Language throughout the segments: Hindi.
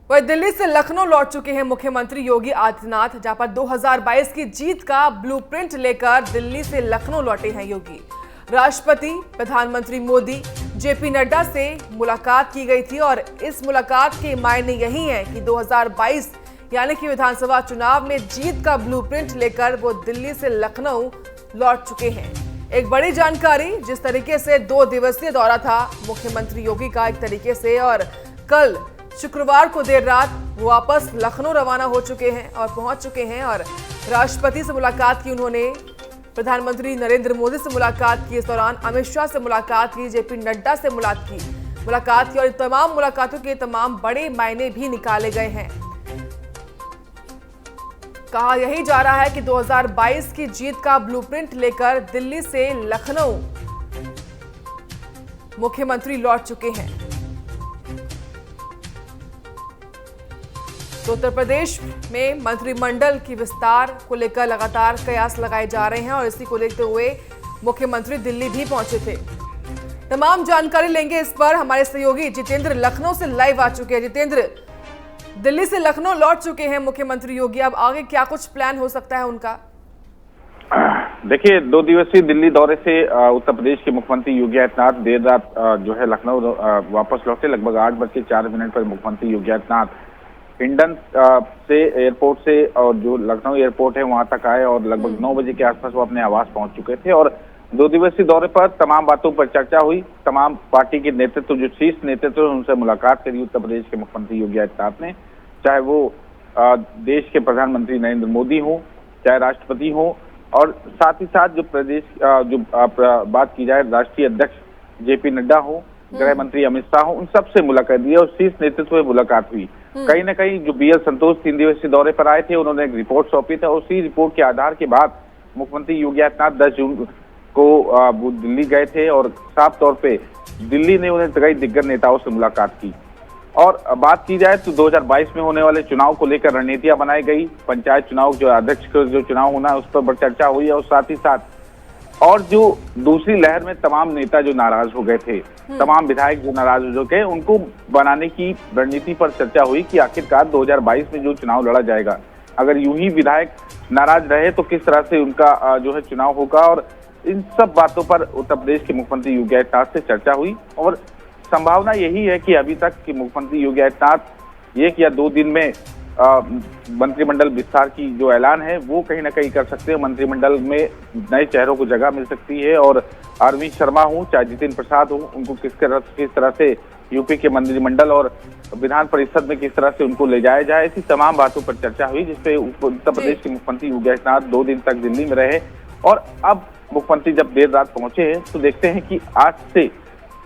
वह दिल्ली से लखनऊ लौट चुके हैं मुख्यमंत्री योगी आदित्यनाथ, जहां पर 2022 की जीत का ब्लूप्रिंट लेकर दिल्ली से लखनऊ लौटे हैं योगी। राष्ट्रपति, प्रधानमंत्री मोदी, जेपी नड्डा से मुलाकात की गई थी और इस मुलाकात के मायने यही हैं कि 2022 यानी कि विधानसभा चुनाव में जीत का ब्लूप्रिंट लेकर वो दिल्ली से लखनऊ लौट चुके हैं। एक बड़ी जानकारी, जिस तरीके से 2 दिवसीय दौरा था मुख्यमंत्री योगी का एक तरीके से, और कल शुक्रवार को देर रात वो वापस लखनऊ रवाना हो चुके हैं और पहुंच चुके हैं और राष्ट्रपति से मुलाकात की उन्होंने, प्रधानमंत्री नरेंद्र मोदी से मुलाकात की, इस दौरान अमित शाह से मुलाकात की, जेपी नड्डा से मुलाकात की और तमाम मुलाकातों के तमाम बड़े मायने भी निकाले गए हैं। कहा यही जा रहा है कि 2022 की जीत का ब्लूप्रिंट लेकर दिल्ली से लखनऊ मुख्यमंत्री लौट चुके हैं। तो उत्तर प्रदेश में मंत्रिमंडल की विस्तार को लेकर लगातार कयास लगाए जा रहे हैं और इसी को देखते हुए मुख्यमंत्री दिल्ली भी पहुंचे थे। तमाम जानकारी लेंगे इस पर, हमारे सहयोगी जितेंद्र लखनऊ से लाइव आ चुके हैं। जितेंद्र, दिल्ली से लखनऊ लौट चुके हैं मुख्यमंत्री योगी, अब आगे क्या कुछ प्लान हो सकता है उनका? देखिए, 2 दिवसीय दिल्ली दौरे से उत्तर प्रदेश के मुख्यमंत्री योगी आदित्यनाथ देर रात जो है लखनऊ वापस लौटे। लगभग 8:04 पर मुख्यमंत्री योगी आदित्यनाथ हिंडन से एयरपोर्ट से और जो लखनऊ एयरपोर्ट है वहां तक आए और लगभग 9 बजे के आसपास वो अपने आवास पहुंच चुके थे और 2 दिवसीय दौरे पर तमाम बातों पर चर्चा हुई। तमाम पार्टी के नेतृत्व, जो शीर्ष नेतृत्व, उनसे मुलाकात करी उत्तर प्रदेश के मुख्यमंत्री योगी आदित्यनाथ ने, चाहे वो देश के प्रधानमंत्री नरेंद्र मोदी हो, चाहे राष्ट्रपति हो, और साथ ही साथ जो प्रदेश बात की जाए राष्ट्रीय अध्यक्ष जेपी नड्डा हो, गृह मंत्री अमित शाह हो, उन सबसे मुलाकात हुई और शीर्ष नेतृत्व में मुलाकात हुई। कहीं ना कहीं जो BL संतोष 3 दिवसीय दौरे पर आए थे, उन्होंने एक रिपोर्ट सौंपी थी और उसी रिपोर्ट के आधार के बाद मुख्यमंत्री योगी आदित्यनाथ 10 जून को वो दिल्ली गए थे और साफ तौर पे दिल्ली ने उन्हें कई दिग्गज नेताओं से मुलाकात की। और बात की जाए तो 2022 में होने वाले चुनाव को लेकर रणनीतियां बनाई गई। पंचायत चुनाव, जो अध्यक्ष का जो चुनाव होना है, उस पर चर्चा हुई है और साथ ही साथ और जो दूसरी लहर में तमाम नेता जो नाराज हो गए थे, तमाम विधायक जो नाराज हो गए, उनको बनाने की रणनीति पर चर्चा हुई कि आखिरकार 2022 में जो चुनाव लड़ा जाएगा, अगर यूं ही विधायक नाराज रहे तो किस तरह से उनका जो है चुनाव होगा। और इन सब बातों पर उत्तर प्रदेश के मुख्यमंत्री योगी आदित्यनाथ से चर्चा हुई और संभावना यही है कि अभी तक कि मुख्यमंत्री योगी आदित्यनाथ 1 या 2 दिन में मंत्रिमंडल विस्तार की जो ऐलान है वो कहीं ना कहीं कर सकते हैं। मंत्रिमंडल में नए चेहरों को जगह मिल सकती है और अरविंद शर्मा हो, चाहे जितिन प्रसाद हो, उनको किस तरह से यूपी के मंत्रिमंडल और विधान परिषद में किस तरह से उनको ले जाया जाए, ऐसी तमाम बातों पर चर्चा हुई, जिसपे उत्तर प्रदेश के मुख्यमंत्री योगी आदित्यनाथ 2 दिन तक दिल्ली में रहे। और अब मुख्यमंत्री जब देर रात पहुंचे हैं तो देखते हैं कि आज से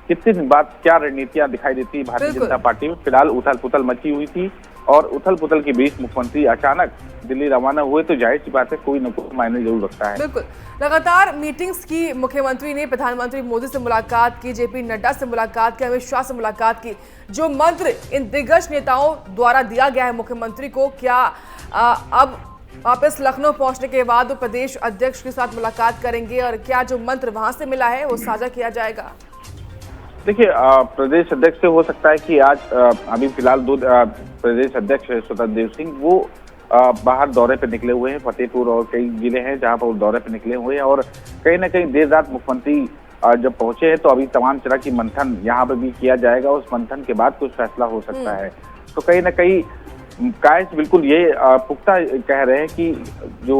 कितने दिन बाद क्या रणनीतियां दिखाई देती है भारतीय जनता पार्टी में। फिलहाल उथल पुथल मची हुई थी और उथल पुथल के बीच मुख्यमंत्री अचानक दिल्ली रवाना हुए तो जाहिर सी बात है कोई न कोई मायने जरूर रखता है। बिल्कुल, लगातार मीटिंग्स की मुख्यमंत्री ने, प्रधानमंत्री मोदी से मुलाकात की, जेपी नड्डा से मुलाकात की, अमित शाह से मुलाकात की। जो मंत्र इन दिग्गज नेताओं द्वारा दिया गया है मुख्यमंत्री को, क्या अब वापस लखनऊ पहुंचने के बाद वो प्रदेश अध्यक्ष के साथ मुलाकात करेंगे और क्या जो मंत्र वहां से मिला है वो साझा किया जाएगा? देखिए, प्रदेश अध्यक्ष से हो सकता है कि आज अभी फिलहाल 2 प्रदेश अध्यक्ष स्वतंत्र देव सिंह वो बाहर दौरे पे निकले हुए हैं। फतेहपुर और कई जिले हैं जहां पर वो दौरे पे निकले हुए हैं और कहीं ना कहीं देर रात मुख्यमंत्री जब पहुंचे हैं तो अभी तमाम तरह की मंथन यहाँ पे भी किया जाएगा। उस मंथन के बाद कुछ फैसला हो सकता है। तो कहीं ना कहीं कायस बिल्कुल ये पुख्ता कह रहे हैं कि जो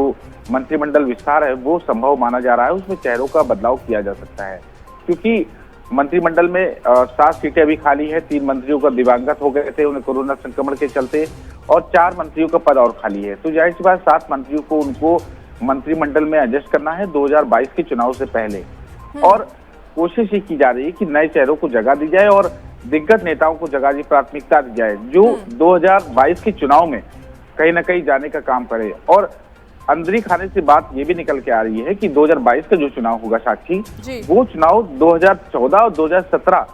मंत्रिमंडल विस्तार है वो संभव माना जा रहा है, उसमें चेहरों का बदलाव किया जा सकता है, क्योंकि मंत्रिमंडल में 7 सीटें अभी खाली है। 3 मंत्रियों का दिवंगत हो गए थे उन्हें कोरोना संक्रमण के चलते और 4 मंत्रियों का पद और खाली है। तो जाहिर सी बात 7 मंत्रियों को उनको मंत्रिमंडल में एडजस्ट करना है 2022 के चुनाव से पहले। और कोशिश ये की जा रही है कि नए चेहरों को जगह दी जाए और दिग्गज नेताओं को जगह की प्राथमिकता दी जाए, जो 2022 के चुनाव में कहीं ना कहीं जाने का काम करे। और अंदरी खाने से बात ये भी निकल के आ रही है कि 2022 का जो चुनाव होगा साक्षी, वो चुनाव 2014 और 2017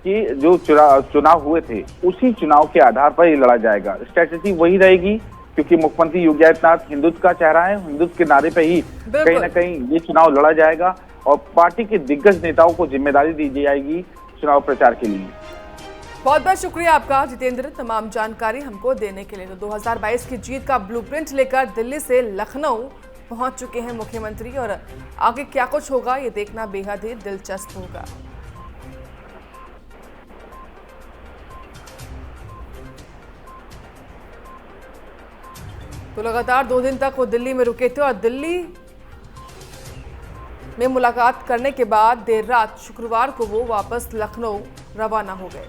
के जो चुनाव हुए थे उसी चुनाव के आधार पर ये लड़ा जाएगा। स्ट्रेटेजी वही रहेगी, क्योंकि मुख्यमंत्री योगी आदित्यनाथ हिंदुत्व का चेहरा है, हिंदुत्व के नारे पे ही कहीं ना कहीं ये चुनाव लड़ा जाएगा और पार्टी के दिग्गज नेताओं को जिम्मेदारी दी जाएगी चुनाव प्रचार के लिए। बहुत बहुत शुक्रिया आपका जितेंद्र, तमाम जानकारी हमको देने के लिए। तो 2022 की जीत का ब्लूप्रिंट लेकर दिल्ली से लखनऊ पहुंच चुके हैं मुख्यमंत्री, और आगे क्या कुछ होगा ये देखना बेहद ही दिलचस्प होगा। तो लगातार 2 दिन तक वो दिल्ली में रुके थे और दिल्ली में मुलाकात करने के बाद देर रात शुक्रवार को वो वापस लखनऊ रवाना हो गए।